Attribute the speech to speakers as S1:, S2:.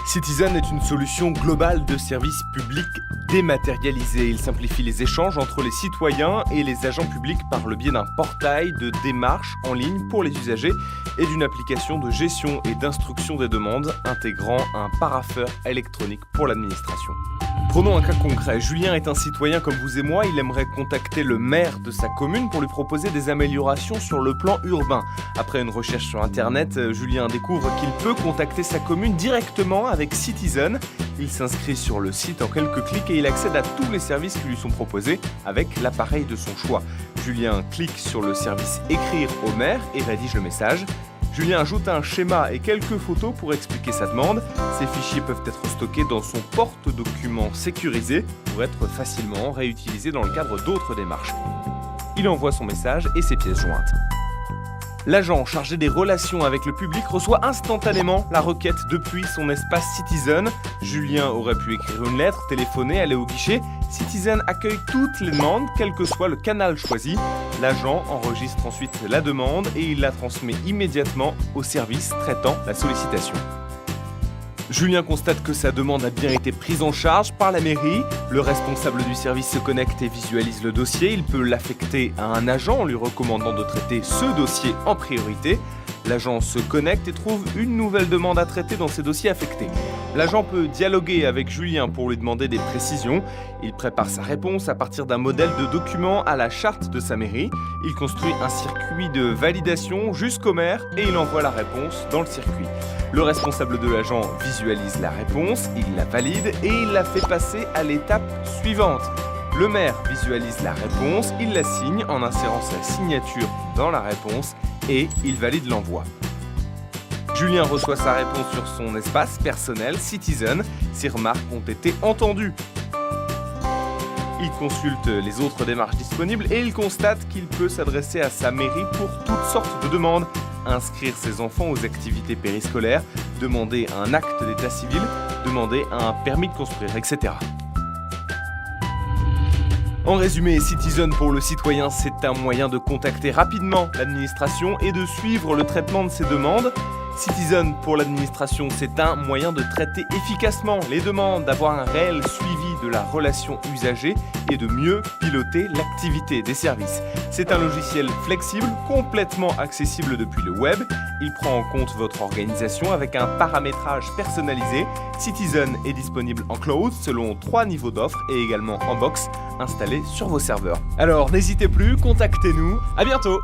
S1: Citizen est une solution globale de services publics dématérialisés. Il simplifie les échanges entre les citoyens et les agents publics par le biais d'un portail de démarches en ligne pour les usagers et d'une application de gestion et d'instruction des demandes intégrant un parapheur électronique pour l'administration. Prenons un cas concret. Julien est un citoyen comme vous et moi. Il aimerait contacter le maire de sa commune pour lui proposer des améliorations sur le plan urbain. Après une recherche sur Internet, Julien découvre qu'il peut contacter sa commune directement avec Citizen. Il s'inscrit sur le site en quelques clics et il accède à tous les services qui lui sont proposés avec l'appareil de son choix. Julien clique sur le service « Écrire au maire » et rédige le message. Julien ajoute un schéma et quelques photos pour expliquer sa demande. Ces fichiers peuvent être stockés dans son porte-documents sécurisé pour être facilement réutilisés dans le cadre d'autres démarches. Il envoie son message et ses pièces jointes. L'agent chargé des relations avec le public reçoit instantanément la requête depuis son espace Citizen. Julien aurait pu écrire une lettre, téléphoner, aller au guichet. Citizen accueille toutes les demandes, quel que soit le canal choisi. L'agent enregistre ensuite la demande et il la transmet immédiatement au service traitant la sollicitation. Julien constate que sa demande a bien été prise en charge par la mairie. Le responsable du service se connecte et visualise le dossier. Il peut l'affecter à un agent en lui recommandant de traiter ce dossier en priorité. L'agent se connecte et trouve une nouvelle demande à traiter dans ses dossiers affectés. L'agent peut dialoguer avec Julien pour lui demander des précisions. Il prépare sa réponse à partir d'un modèle de document à la charte de sa mairie. Il construit un circuit de validation jusqu'au maire et il envoie la réponse dans le circuit. Le responsable de l'agent visualise la réponse, il la valide et il la fait passer à l'étape suivante. Le maire visualise la réponse, il la signe en insérant sa signature dans la réponse et il valide l'envoi. Julien reçoit sa réponse sur son espace personnel Citizen. Ses remarques ont été entendues. Il consulte les autres démarches disponibles et il constate qu'il peut s'adresser à sa mairie pour toutes sortes de demandes. Inscrire ses enfants aux activités périscolaires, demander un acte d'état civil, demander un permis de construire, etc. En résumé, Citizen pour le citoyen, c'est un moyen de contacter rapidement l'administration et de suivre le traitement de ses demandes. Citizen pour l'administration, c'est un moyen de traiter efficacement les demandes, d'avoir un réel suivi de la relation usagée et de mieux piloter l'activité des services. C'est un logiciel flexible, complètement accessible depuis le web. Il prend en compte votre organisation avec un paramétrage personnalisé. Citizen est disponible en cloud selon 3 niveaux d'offres et également en box installé sur vos serveurs. Alors n'hésitez plus, contactez-nous. À bientôt!